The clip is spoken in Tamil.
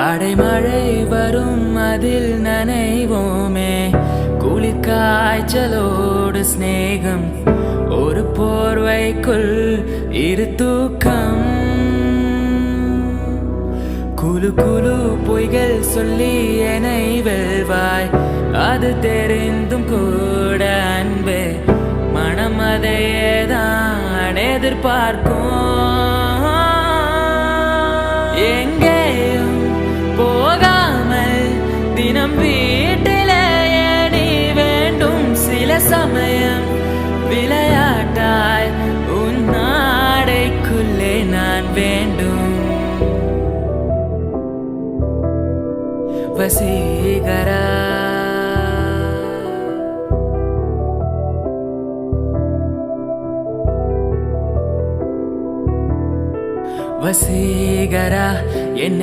அடைமழை வரும் அதில் நனைவோமே, குளிர் காய்ச்சலோடு சிநேகம், ஒரு போர்வைக்குள் இரு தூக்கம். குழு குழு பொய்கள் சொல்லி என்னை வெல்வாய், அது தெரிந்தும் கூட அன்பே மனம் அதையேதான் எதிர்பார்க்கும். எங்கேயும் போகாமல் தினம் வீட்டிலேயே நீ வேண்டும். சில சமயம் விளையாட்டாய் உன் நாடைக்குள்ளே நான் வேண்டும். வசீகரா வசீகரா என்னை